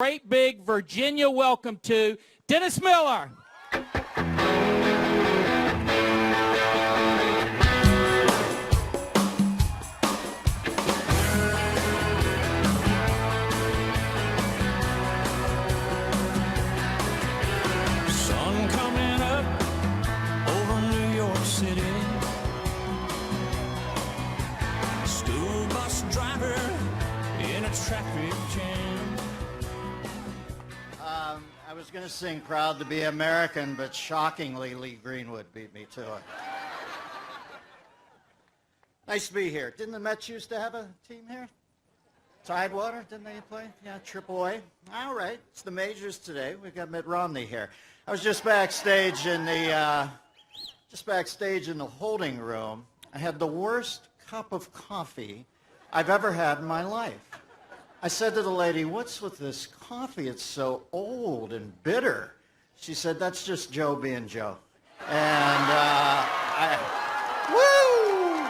Great big Virginia welcome to Dennis Miller. Sun coming up over New York City. School bus driver in a traffic jam. I was going to sing Proud to be American, but shockingly, Lee Greenwood beat me to it. Nice to be here. Didn't the Mets used to have a team here? Tidewater, didn't they play? Yeah, AAA. All right, it's the majors today. We've got Mitt Romney here. I was just backstage in the holding room. I had the worst cup of coffee I've ever had in my life. I said to the lady, "What's with this coffee? It's so old and bitter." She said, "That's just Joe being Joe." And woo!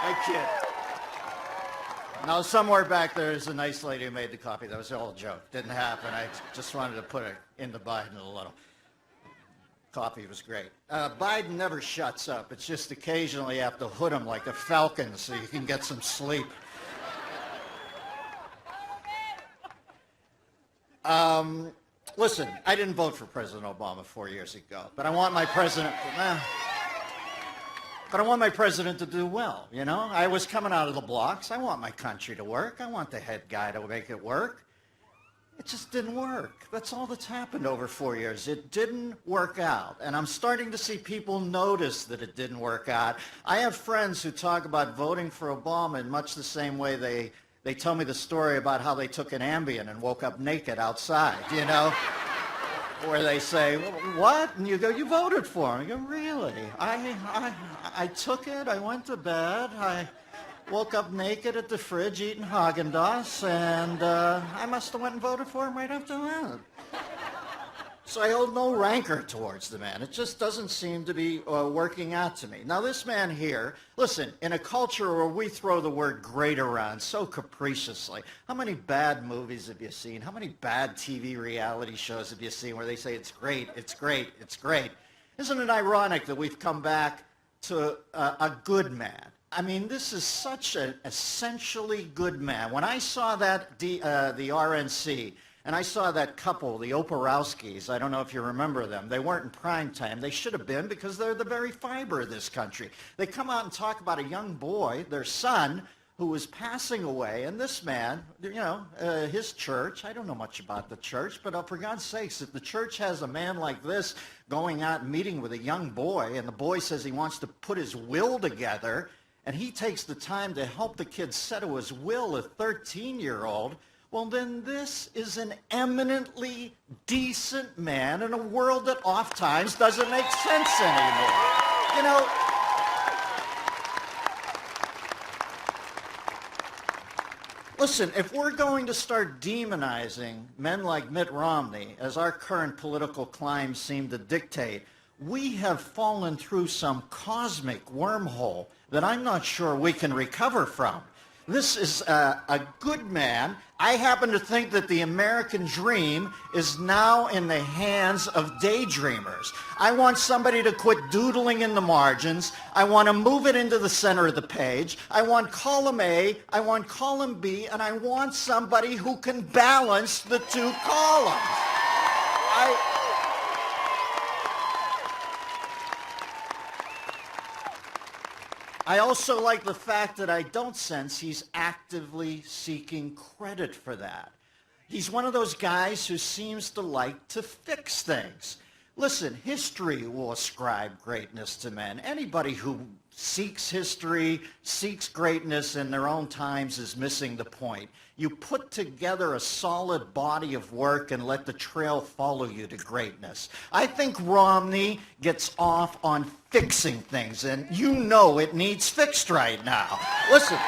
I kid. Now, somewhere back there is a nice lady who made the coffee. That was all a joke. Didn't happen. I just wanted to put it into Biden a little. Coffee was great. Biden never shuts up. It's just occasionally you have to hood him like a falcon so you can get some sleep. Listen, I didn't vote for President Obama 4 years ago, but I want my president to do well, you know? I was coming out of the blocks. I want my country to work. I want the head guy to make it work. It just didn't work. That's all that's happened over 4 years. It didn't work out. And I'm starting to see people notice that it didn't work out. I have friends who talk about voting for Obama in much the same way they tell me the story about how they took an Ambien and woke up naked outside, you know? Where they say, "What?" And you go, "You voted for him." You go, "Really? I took it, I went to bed, I woke up naked at the fridge eating Haagen-Dazs, and I must have went and voted for him right after that." So I hold no rancor towards the man. It just doesn't seem to be working out to me. Now, this man here, listen, in a culture where we throw the word great around so capriciously, how many bad movies have you seen? How many bad TV reality shows have you seen where they say it's great, it's great, it's great? Isn't it ironic that we've come back to a good man? I mean, this is such an essentially good man. When I saw that, the RNC, and I saw that couple, the Oprahowskis. I don't know if you remember them. They weren't in prime time. They should have been because they're the very fiber of this country. They come out and talk about a young boy, their son, who was passing away. And this man, you know, his church, I don't know much about the church, but for God's sakes, if the church has a man like this going out and meeting with a young boy, and the boy says he wants to put his will together, and he takes the time to help the kid settle his will, a 13-year-old, well, then this is an eminently decent man in a world that oftentimes doesn't make sense anymore. You know, listen, if we're going to start demonizing men like Mitt Romney, as our current political climate seem to dictate, we have fallen through some cosmic wormhole that I'm not sure we can recover from. This is a good man. I happen to think that the American dream is now in the hands of daydreamers. I want somebody to quit doodling in the margins. I want to move it into the center of the page. I want column A, I want column B, and I want somebody who can balance the two columns. I also like the fact that I don't sense he's actively seeking credit for that. He's one of those guys who seems to like to fix things. Listen, history will ascribe greatness to men. Anybody who seeks history, seeks greatness in their own times is missing the point. You put together a solid body of work and let the trail follow you to greatness. I think Romney gets off on fixing things, and you know it needs fixed right now. Listen.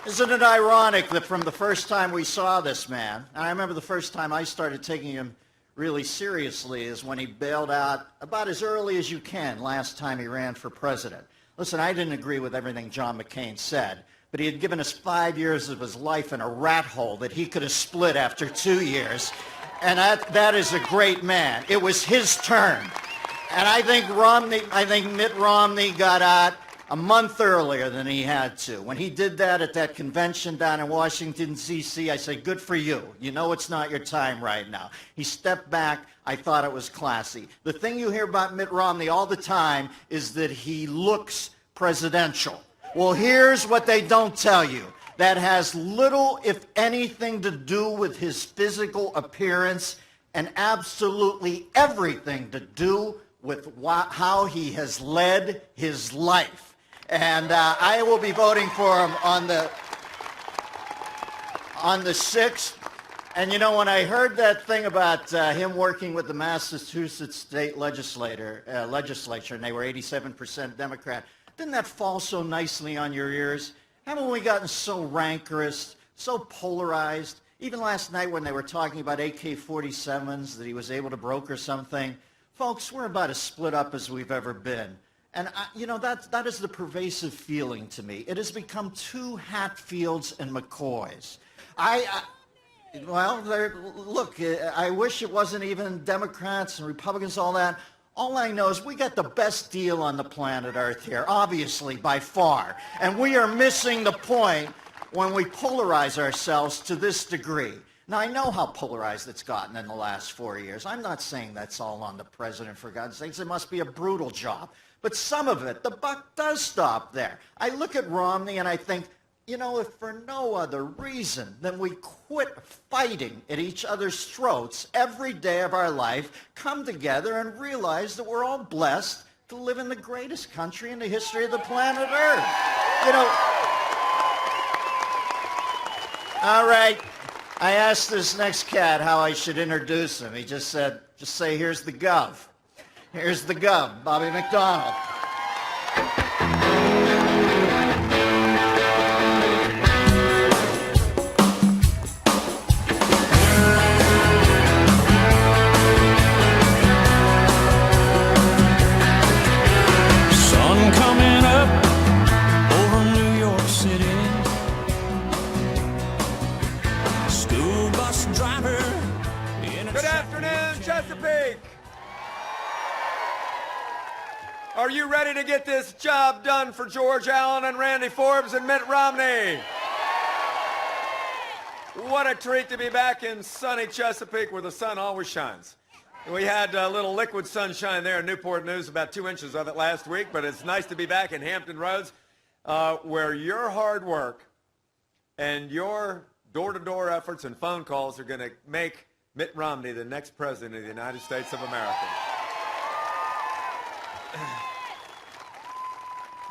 Isn't it ironic that from the first time we saw this man, and I remember the first time I started taking him really seriously is when he bailed out about as early as you can last time he ran for president. Listen, I didn't agree with everything John McCain said, but he had given us 5 years of his life in a rat hole that he could have split after 2 years. And that is a great man. It was his turn. And I think Mitt Romney got out a month earlier than he had to. When he did that at that convention down in Washington, D.C., I say, good for you. You know it's not your time right now. He stepped back. I thought it was classy. The thing you hear about Mitt Romney all the time is that he looks presidential. Well, here's what they don't tell you. That has little, if anything, to do with his physical appearance and absolutely everything to do with how he has led his life. And I will be voting for him on the 6th. And you know, when I heard that thing about him working with the Massachusetts state legislature, and they were 87% Democrat, didn't that fall so nicely on your ears? Haven't we gotten so rancorous, so polarized? Even last night when they were talking about AK-47s, that he was able to broker something. Folks, we're about as split up as we've ever been. And, you know, that is the pervasive feeling to me. It has become two Hatfields and McCoys. Well, look, I wish it wasn't even Democrats and Republicans, all that. All I know is we got the best deal on the planet Earth here, obviously, by far. And we are missing the point when we polarize ourselves to this degree. Now, I know how polarized it's gotten in the last 4 years. I'm not saying that's all on the president, for God's sakes. It must be a brutal job. But some of it, the buck does stop there. I look at Romney and I think, you know, if for no other reason than we quit fighting at each other's throats every day of our life, come together and realize that we're all blessed to live in the greatest country in the history of the planet Earth. You know, all right, I asked this next cat how I should introduce him. He just said, just say, here's the Gov. Here's the Gov, Bobby McDonald. Sun coming up over New York City. School bus driver in a Good afternoon, Chesapeake. Are you ready to get this job done for George Allen and Randy Forbes and Mitt Romney? What a treat to be back in sunny Chesapeake where the sun always shines. We had a little liquid sunshine there in Newport News, about 2 inches of it last week, but it's nice to be back in Hampton Roads where your hard work and your door-to-door efforts and phone calls are going to make Mitt Romney the next president of the United States of America.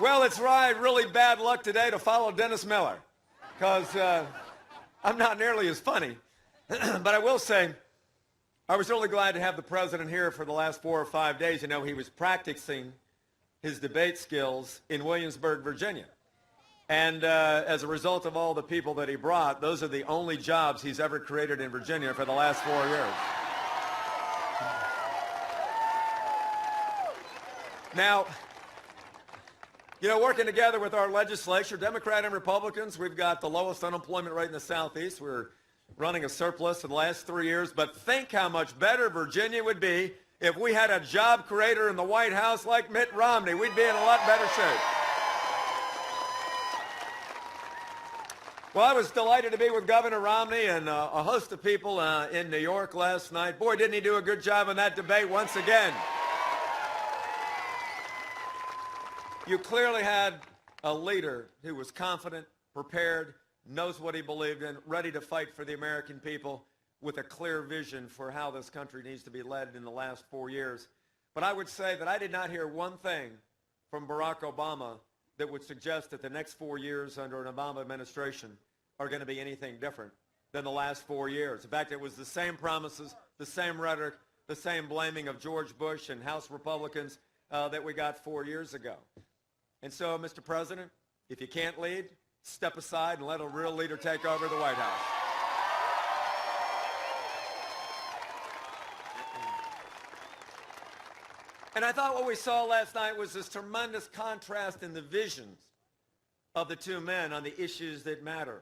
Well, it's really bad luck today to follow Dennis Miller because I'm not nearly as funny. But I will say, I was really glad to have the president here for the last 4 or 5 days. You know, he was practicing his debate skills in Williamsburg, Virginia. And as a result of all the people that he brought, those are the only jobs he's ever created in Virginia for the last 4 years. Now, you know, working together with our legislature, Democrat and Republicans, we've got the lowest unemployment rate in the Southeast. We're running a surplus for the last 3 years. But think how much better Virginia would be if we had a job creator in the White House like Mitt Romney. We'd be in a lot better shape. Well, I was delighted to be with Governor Romney and a host of people in New York last night. Boy, didn't he do a good job in that debate once again. You clearly had a leader who was confident, prepared, knows what he believed in, ready to fight for the American people with a clear vision for how this country needs to be led in the last 4 years. But I would say that I did not hear one thing from Barack Obama that would suggest that the next 4 years under an Obama administration are going to be anything different than the last 4 years. In fact, it was the same promises, the same rhetoric, the same blaming of George Bush and House Republicans that we got 4 years ago. And so, Mr. President, if you can't lead, step aside and let a real leader take over the White House. And I thought what we saw last night was this tremendous contrast in the visions of the two men on the issues that matter.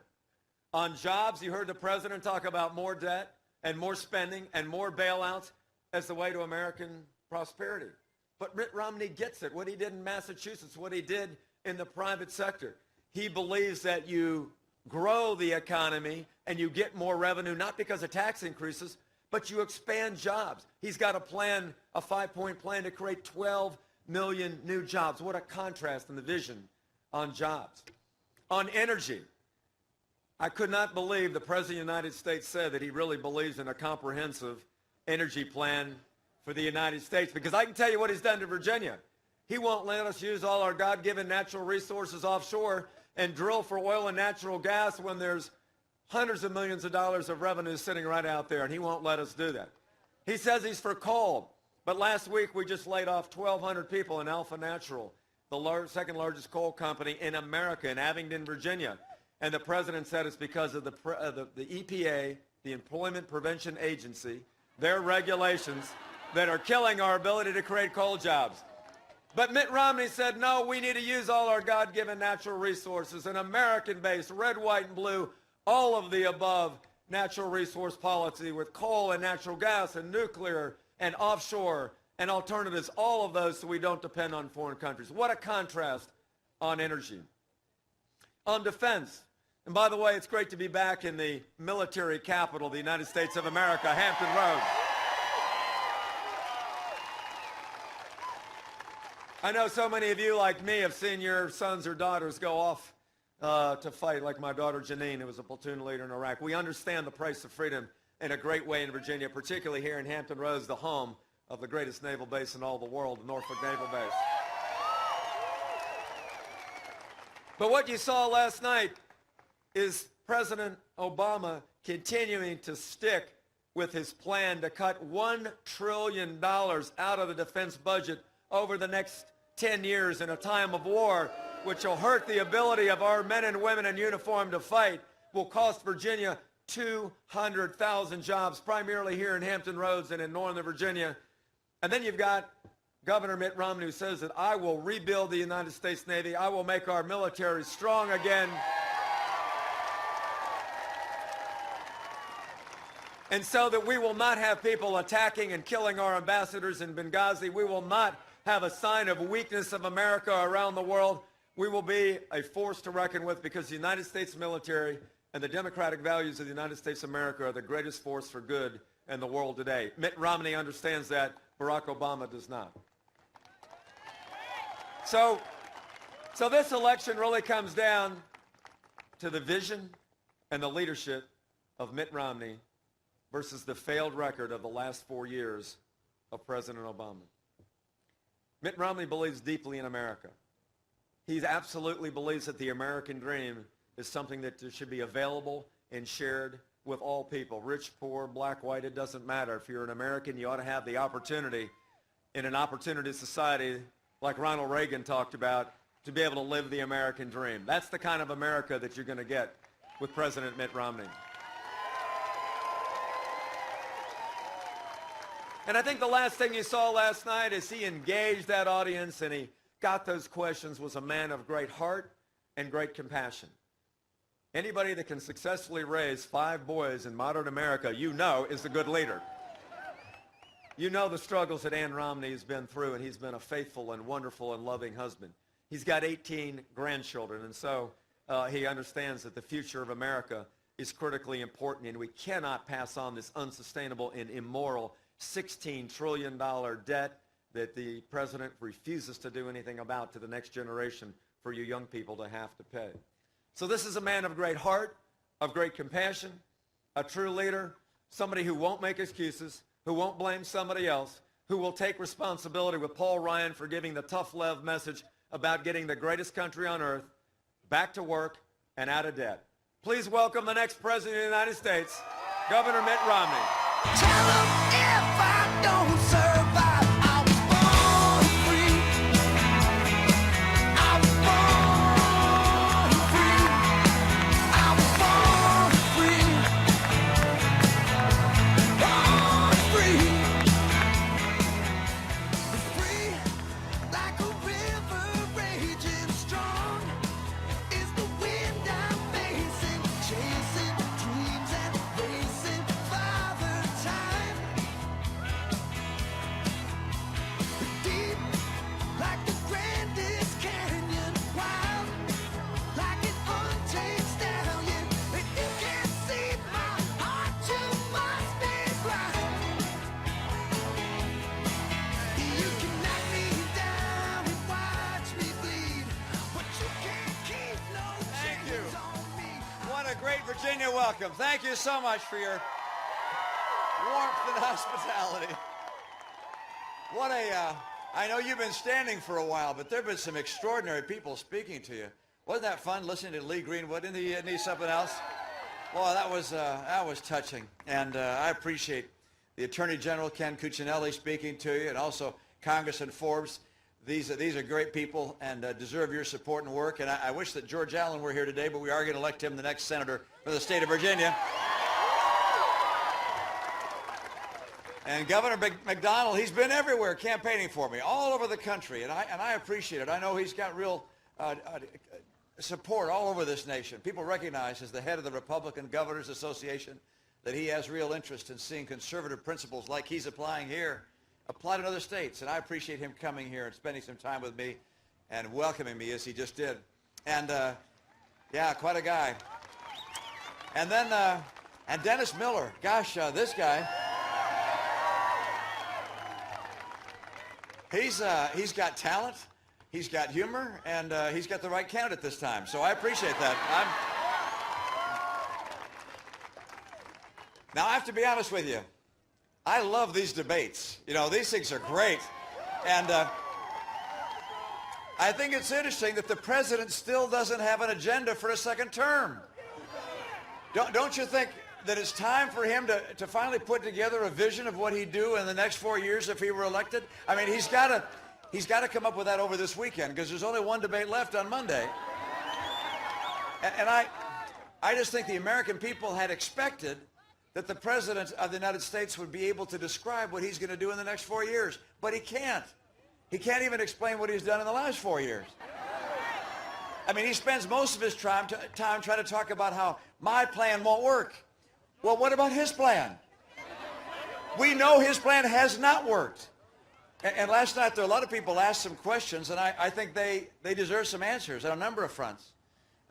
On jobs, you heard the president talk about more debt and more spending and more bailouts as the way to American prosperity. But Mitt Romney gets it, what he did in Massachusetts, what he did in the private sector. He believes that you grow the economy and you get more revenue, not because of tax increases, but you expand jobs. He's got a plan, a 5-point plan to create 12 million new jobs. What a contrast in the vision on jobs. On energy, I could not believe the President of the United States said that he really believes in a comprehensive energy plan for the United States, because I can tell you what he's done to Virginia. He won't let us use all our God-given natural resources offshore and drill for oil and natural gas when there's hundreds of millions of dollars of revenue sitting right out there, and he won't let us do that. He says he's for coal, but last week we just laid off 1,200 people in Alpha Natural, the second largest coal company in America, in Abingdon, Virginia. And the president said it's because of the EPA, the Employment Prevention Agency, their regulations that are killing our ability to create coal jobs. But Mitt Romney said, no, we need to use all our God-given natural resources, an American-based, red, white, and blue, all of the above natural resource policy with coal and natural gas and nuclear and offshore and alternatives, all of those, so we don't depend on foreign countries. What a contrast on energy. On defense, and by the way, it's great to be back in the military capital of the United States of America, Hampton Roads. I know so many of you, like me, have seen your sons or daughters go off to fight, like my daughter Janine, who was a platoon leader in Iraq. We understand the price of freedom in a great way in Virginia, particularly here in Hampton Roads, the home of the greatest naval base in all the world, the Norfolk Naval Base. But what you saw last night is President Obama continuing to stick with his plan to cut $1 trillion out of the defense budget over the next 10 years in a time of war, which will hurt the ability of our men and women in uniform to fight, will cost Virginia 200,000 jobs, primarily here in Hampton Roads and in Northern Virginia. And then you've got Governor Mitt Romney, who says that I will rebuild the United States Navy. I will make our military strong again. And so that we will not have people attacking and killing our ambassadors in Benghazi. We will not have a sign of weakness of America around the world. We will be a force to reckon with, because the United States military and the democratic values of the United States of America are the greatest force for good in the world today. Mitt Romney understands that. Barack Obama does not. So this election really comes down to the vision and the leadership of Mitt Romney versus the failed record of the last 4 years of President Obama. Mitt Romney believes deeply in America. He absolutely believes that the American dream is something that should be available and shared with all people, rich, poor, black, white, it doesn't matter. If you're an American, you ought to have the opportunity in an opportunity society like Ronald Reagan talked about to be able to live the American dream. That's the kind of America that you're going to get with President Mitt Romney. And I think the last thing you saw last night is he engaged that audience and he got those questions, was a man of great heart and great compassion. Anybody that can successfully raise 5 boys in modern America, you know, is a good leader. You know the struggles that Ann Romney has been through, and he's been a faithful and wonderful and loving husband. He's got 18 grandchildren, and so he understands that the future of America is critically important, and we cannot pass on this unsustainable and immoral $16 trillion debt that the president refuses to do anything about to the next generation for you young people to have to pay. So this is a man of great heart, of great compassion, a true leader, somebody who won't make excuses, who won't blame somebody else, who will take responsibility with Paul Ryan for giving the tough love message about getting the greatest country on earth back to work and out of debt. Please welcome the next president of the United States, Governor Mitt Romney. Tell them if I don't survive, I was born free. I was born free. I was born free. Born free. Free Chesapeake, Virginia, welcome. Thank you so much for your warmth and hospitality. I know you've been standing for a while, but there have been some extraordinary people speaking to you. Wasn't that fun listening to Lee Greenwood? Didn't he need something else? Boy, that was touching. And I appreciate the Attorney General, Ken Cuccinelli, speaking to you, and also Congressman Forbes. These are great people and deserve your support and work. And I wish that George Allen were here today, but we are going to elect him the next senator for the state of Virginia. And Governor McDonald, he's been everywhere campaigning for me, all over the country, and I appreciate it. I know he's got real support all over this nation. People recognize, as the head of the Republican Governors Association, that he has real interest in seeing conservative principles like he's applying here apply to other states. And I appreciate him coming here and spending some time with me and welcoming me as he just did. And yeah, quite a guy. And then and Dennis Miller, gosh, this guy, he's got talent, he's got humor, and he's got the right candidate this time. So I appreciate that. Now I have to be honest with you. I love these debates. You know, these things are great. And I think it's interesting that the president still doesn't have an agenda for a second term. Don't you think that it's time for him to finally put together a vision of what he'd do in the next 4 years if he were elected? I mean, he's got to come up with that over this weekend, because there's only one debate left on Monday. And I just think the American people had expected that the President of the United States would be able to describe what he's going to do in the next 4 years. But he can't. He can't even explain what he's done in the last 4 years. I mean, he spends most of his time trying to talk about how my plan won't work. Well, what about his plan? We know his plan has not worked. And last night, there were a lot of people asked some questions, and I think they deserve some answers on a number of fronts.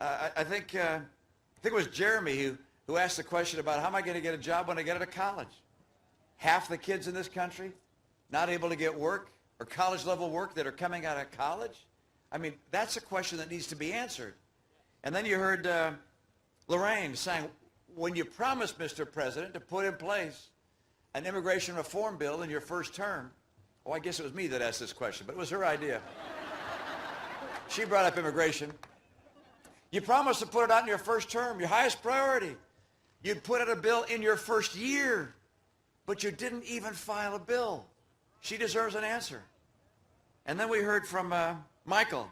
I think it was Jeremy who asked the question about how am I going to get a job when I get out of college? Half the kids in this country not able to get work or college-level work that are coming out of college? I mean, that's a question that needs to be answered. And then you heard Lorraine saying, when you promised, Mr. President, to put in place an immigration reform bill in your first term, oh, I guess it was me that asked this question, but it was her idea. She brought up immigration. You promised to put it out in your first term, your highest priority. You'd put out a bill in your first year, but you didn't even file a bill. She deserves an answer. And then we heard from Michael,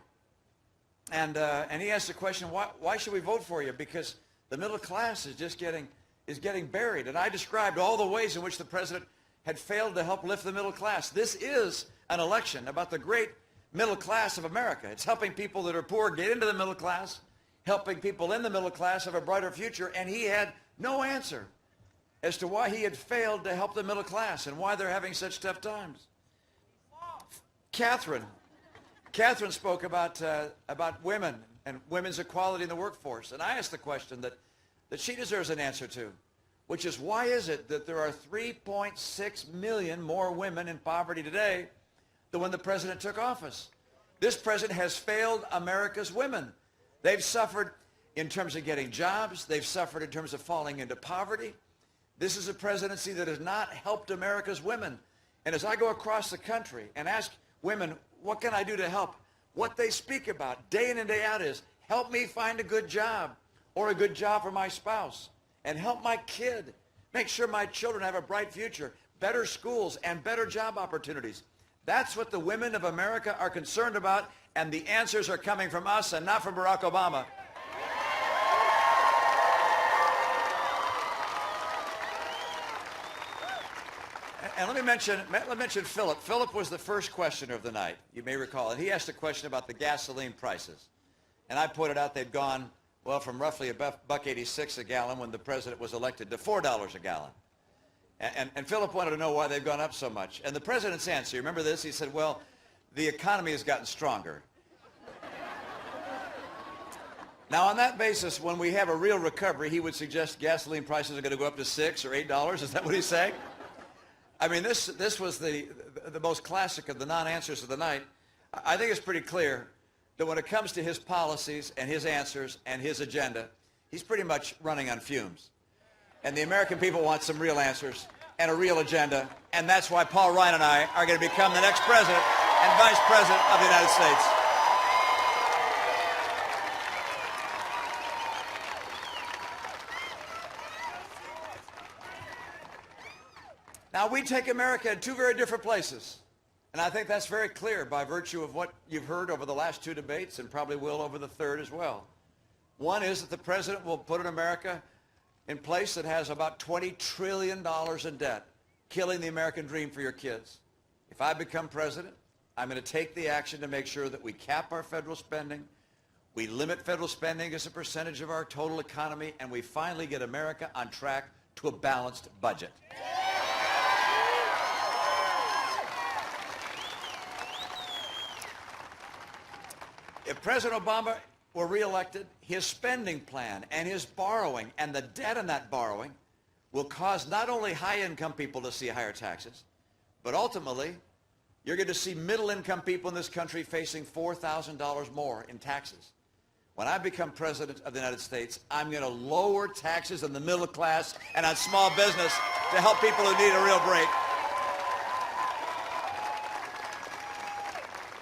and he asked the question, why should we vote for you? Because the middle class is just getting buried. And I described all the ways in which the president had failed to help lift the middle class. This is an election about the great middle class of America. It's helping people that are poor get into the middle class, helping people in the middle class have a brighter future, and he had no answer as to why he had failed to help the middle class and why they're having such tough times. Catherine spoke about women and women's equality in the workforce, and I asked the question that she deserves an answer to, which is, why is it that there are 3.6 million more women in poverty today than when the president took office? This president has failed America's women. They've suffered in terms of getting jobs. They've suffered in terms of falling into poverty. This is a presidency that has not helped America's women. And as I go across the country and ask women, what can I do to help? What they speak about day in and day out is, help me find a good job or a good job for my spouse, and help my kid, make sure my children have a bright future, better schools, and better job opportunities. That's what the women of America are concerned about, and the answers are coming from us and not from Barack Obama. And let me mention Philip. Philip was the first questioner of the night, you may recall, and he asked a question about the gasoline prices. And I pointed out they'd gone, well, from roughly $1.86 a gallon when the president was elected to $4 a gallon. And Philip wanted to know why they've gone up so much. And the president's answer, you remember this? He said, well, the economy has gotten stronger. Now, on that basis, when we have a real recovery, he would suggest gasoline prices are going to go up to $6 or $8. Is that what he's saying? I mean, this was the most classic of the non-answers of the night. I think it's pretty clear that when it comes to his policies and his answers and his agenda, he's pretty much running on fumes. And the American people want some real answers and a real agenda, and that's why Paul Ryan and I are going to become the next president and vice president of the United States. Now, we take America in two very different places, and I think that's very clear by virtue of what you've heard over the last two debates and probably will over the third as well. One is that the president will put an America in place that has about $20 trillion in debt, killing the American dream for your kids. If I become president, I'm going to take the action to make sure that we cap our federal spending, we limit federal spending as a percentage of our total economy, and we finally get America on track to a balanced budget. If President Obama were reelected, his spending plan and his borrowing and the debt on that borrowing will cause not only high-income people to see higher taxes, but ultimately, you're going to see middle-income people in this country facing $4,000 more in taxes. When I become president of the United States, I'm going to lower taxes on the middle class and on small business to help people who need a real break.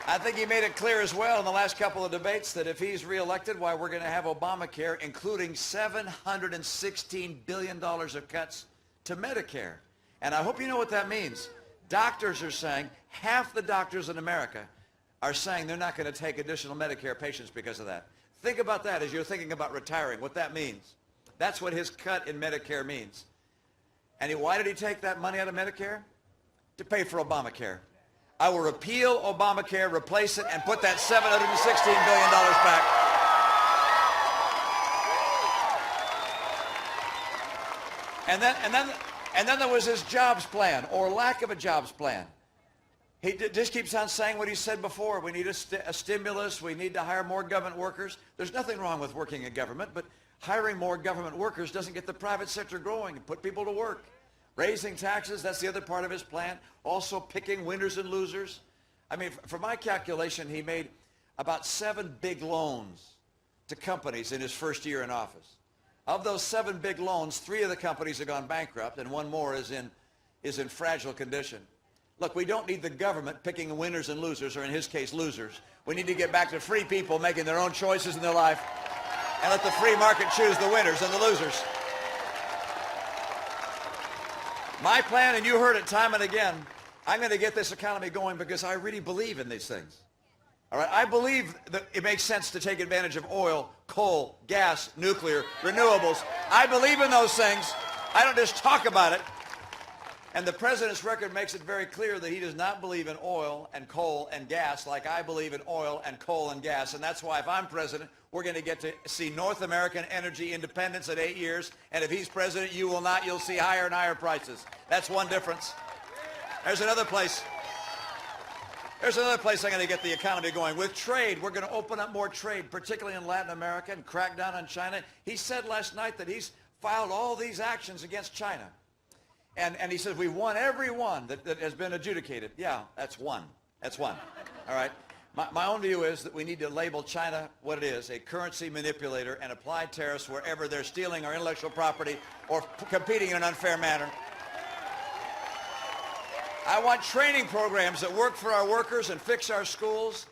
I think he made it clear as well in the last couple of debates that if he's reelected, why we're going to have Obamacare, including $716 billion of cuts to Medicare. And I hope you know what that means. Doctors are saying, half the doctors in America are saying they're not going to take additional Medicare patients because of that. Think about that as you're thinking about retiring, what that means. That's what his cut in Medicare means. And why did he take that money out of Medicare? To pay for Obamacare. I will repeal Obamacare, replace it, and put that $716 billion back. And then there was his jobs plan, or lack of a jobs plan. He just keeps on saying what he said before. We need a stimulus. We need to hire more government workers. There's nothing wrong with working in government, but hiring more government workers doesn't get the private sector growing and put people to work. Raising taxes, that's the other part of his plan. Also picking winners and losers. I mean, for my calculation, he made about 7 big loans to companies in his first year in office. Of those 7 big loans, 3 of the companies have gone bankrupt, and 1 more is in fragile condition. Look, we don't need the government picking winners and losers, or in his case, losers. We need to get back to free people making their own choices in their life and let the free market choose the winners and the losers. My plan, and you heard it time and again, I'm going to get this economy going because I really believe in these things. All right, I believe that it makes sense to take advantage of oil, coal, gas, nuclear, renewables. I believe in those things. I don't just talk about it. And the president's record makes it very clear that he does not believe in oil and coal and gas like I believe in oil and coal and gas. And that's why if I'm president, we're going to get to see North American energy independence in 8 years. And if he's president, you will not. You'll see higher and higher prices. That's one difference. There's another place. There's another place I'm going to get the economy going. With trade, we're going to open up more trade, particularly in Latin America, and crack down on China. He said last night that he's filed all these actions against China. And he says, we won every one that has been adjudicated. Yeah, that's one. That's one. All right. My own view is that we need to label China what it is, a currency manipulator, and apply tariffs wherever they're stealing our intellectual property or competing in an unfair manner. I want training programs that work for our workers and fix our schools.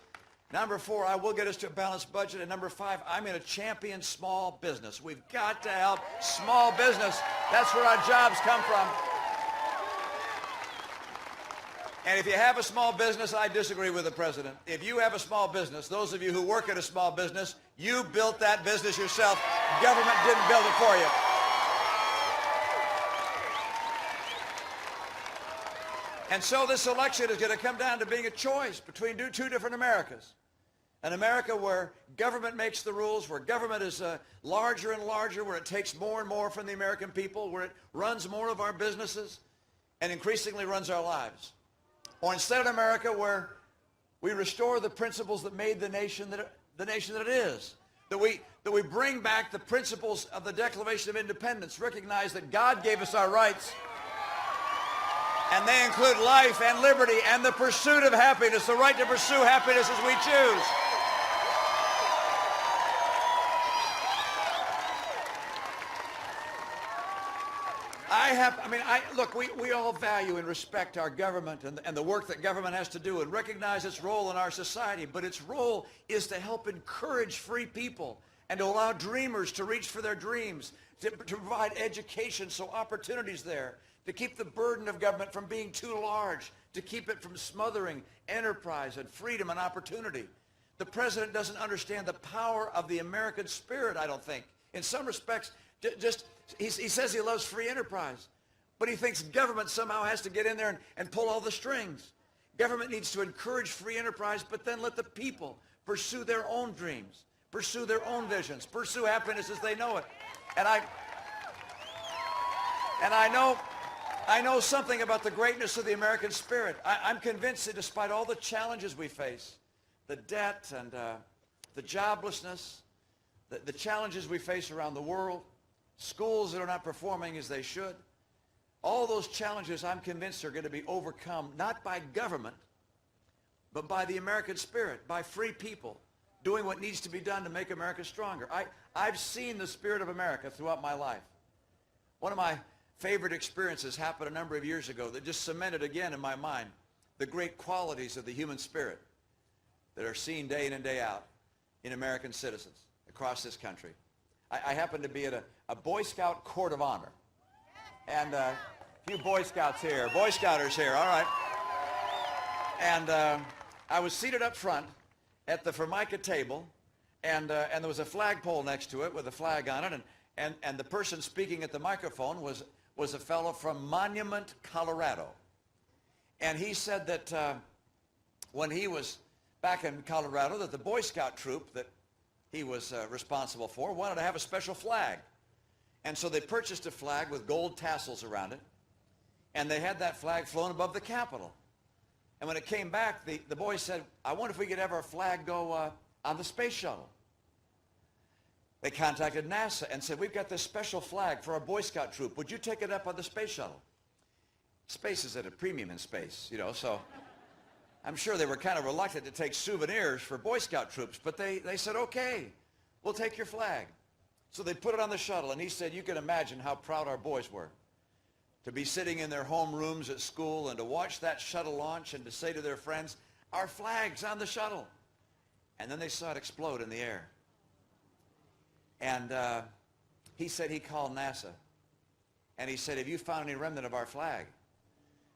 Number 4, I will get us to a balanced budget. And number 5, I'm going to champion small business. We've got to help small business. That's where our jobs come from. And if you have a small business, I disagree with the president. If you have a small business, those of you who work at a small business, you built that business yourself. Government didn't build it for you. And so this election is going to come down to being a choice between two different Americas. An America where government makes the rules, where government is larger and larger, where it takes more and more from the American people, where it runs more of our businesses and increasingly runs our lives. Or instead of America where we restore the principles that made the nation that it is. That we bring back the principles of the Declaration of Independence, recognize that God gave us our rights, and they include life and liberty and the pursuit of happiness, the right to pursue happiness as we choose. Look, we all value and respect our government and the work that government has to do and recognize its role in our society, but its role is to help encourage free people and to allow dreamers to reach for their dreams, to provide education so opportunities there, to keep the burden of government from being too large, to keep it from smothering enterprise and freedom and opportunity. The president doesn't understand the power of the American spirit, I don't think. In some respects, he says he loves free enterprise, but he thinks government somehow has to get in there and pull all the strings. Government needs to encourage free enterprise, but then let the people pursue their own dreams, pursue their own visions, pursue happiness as they know it. And I know something about the greatness of the American spirit. I'm convinced that despite all the challenges we face, the debt and the joblessness, the challenges we face around the world, schools that are not performing as they should, all those challenges I'm convinced are going to be overcome not by government, but by the American spirit, by free people doing what needs to be done to make America stronger. I've seen the spirit of America throughout my life. One of my favorite experiences happened a number of years ago that just cemented again in my mind the great qualities of the human spirit that are seen day in and day out in American citizens across this country. I happened to be at a Boy Scout Court of Honor. And a few Boy Scouts here, Boy Scouters here, all right. And I was seated up front at the Formica table, and there was a flagpole next to it with a flag on it, and the person speaking at the microphone was a fellow from Monument, Colorado. And he said that when he was back in Colorado, that the Boy Scout troop that he was responsible for wanted to have a special flag. And so they purchased a flag with gold tassels around it, and they had that flag flown above the Capitol. And when it came back, the boys said, I wonder if we could have our flag go on the space shuttle. They contacted NASA and said, we've got this special flag for our Boy Scout troop. Would you take it up on the space shuttle? Space is at a premium in space, you know, so I'm sure they were kind of reluctant to take souvenirs for Boy Scout troops, but they said, okay, we'll take your flag. So they put it on the shuttle, and he said, you can imagine how proud our boys were to be sitting in their home rooms at school and to watch that shuttle launch and to say to their friends, our flag's on the shuttle. And then they saw it explode in the air. And he said he called NASA, and he said, have you found any remnant of our flag?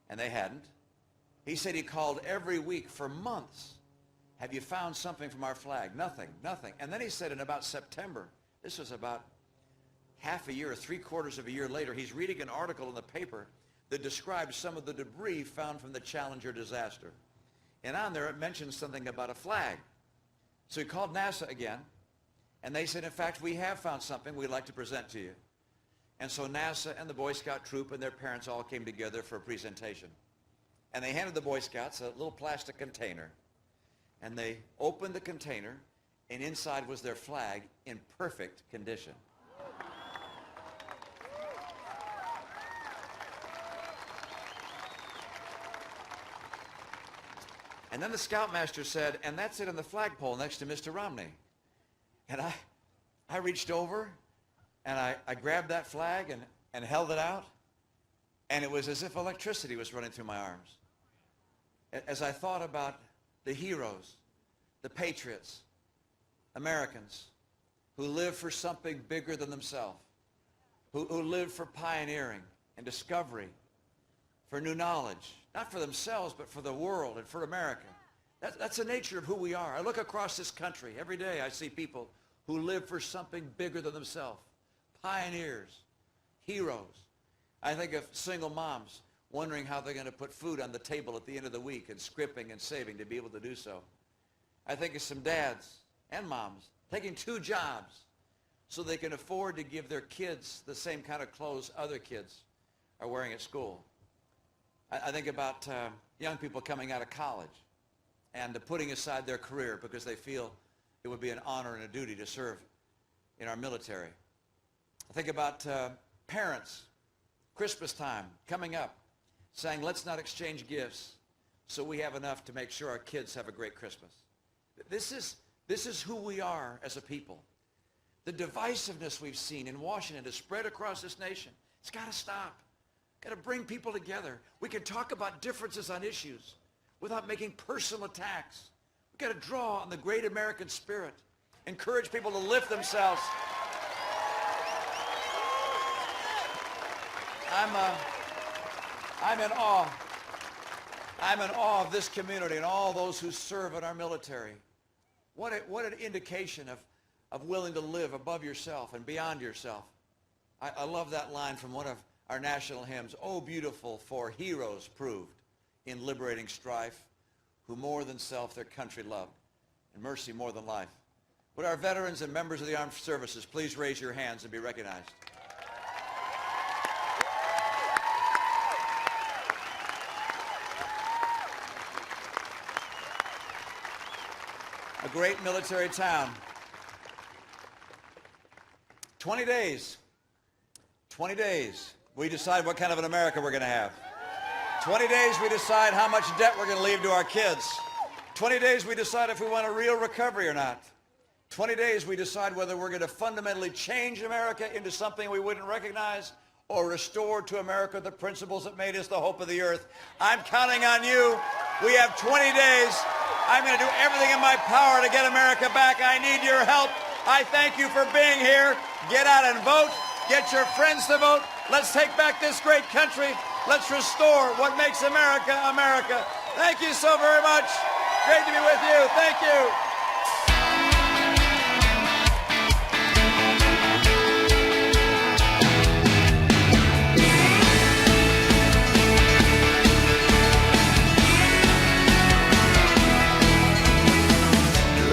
And they hadn't. He said he called every week for months. Have you found something from our flag? Nothing, nothing. And then he said in about September, this was about half a year or 3/4 of a year later, he's reading an article in the paper that describes some of the debris found from the Challenger disaster. And on there it mentions something about a flag. So he called NASA again, and they said, in fact, we have found something we'd like to present to you. And so NASA and the Boy Scout troop and their parents all came together for a presentation. And they handed the Boy Scouts a little plastic container. And they opened the container, and inside was their flag in perfect condition. And then the Scoutmaster said, and that's it on the flagpole next to Mr. Romney. And I reached over, and I grabbed that flag and held it out, and it was as if electricity was running through my arms. As I thought about the heroes, the patriots, Americans who live for something bigger than themselves, who live for pioneering and discovery, for new knowledge, not for themselves, but for the world and for America. That's the nature of who we are. I look across this country. Every day I see people who live for something bigger than themselves, pioneers, heroes. I think of single moms wondering how they're going to put food on the table at the end of the week and scrimping and saving to be able to do so. I think of some dads and moms taking 2 jobs so they can afford to give their kids the same kind of clothes other kids are wearing at school. I think about young people coming out of college and putting aside their career because they feel it would be an honor and a duty to serve in our military. I think about parents, Christmas time, coming up, saying, let's not exchange gifts so we have enough to make sure our kids have a great Christmas. This is who we are as a people. The divisiveness we've seen in Washington has spread across this nation. It's got to stop. Got to bring people together. We can talk about differences on issues without making personal attacks. We've got to draw on the great American spirit. Encourage people to lift themselves. I'm in awe. I'm in awe of this community and all those who serve in our military. What an indication of willing to live above yourself and beyond yourself. I love that line from one of our national hymns. Oh, beautiful for heroes proved in liberating strife, who more than self their country loved, and mercy more than life. Would our veterans and members of the armed services please raise your hands and be recognized? A great military town. 20 days. 20 days. We decide what kind of an America we're going to have. 20 days we decide how much debt we're going to leave to our kids. 20 days we decide if we want a real recovery or not. 20 days we decide whether we're going to fundamentally change America into something we wouldn't recognize or restore to America the principles that made us the hope of the earth. I'm counting on you. We have 20 days. I'm going to do everything in my power to get America back. I need your help. I thank you for being here. Get out and vote. Get your friends to vote. Let's take back this great country. Let's restore what makes America, America. Thank you so very much. Great to be with you. Thank you.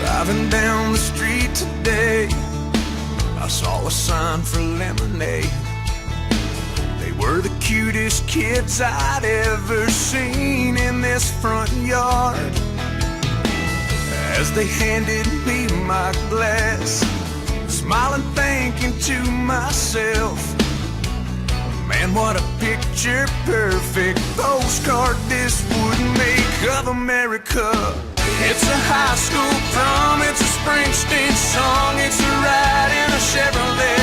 Driving down the street today, I saw a sign for lemonade. They were the cutest kids I'd ever seen in this front yard. As they handed me my glass, smiling, thinking to myself, man, what a picture perfect postcard this would make of America. It's a high school prom, it's a Springsteen song, it's a ride in a Chevrolet.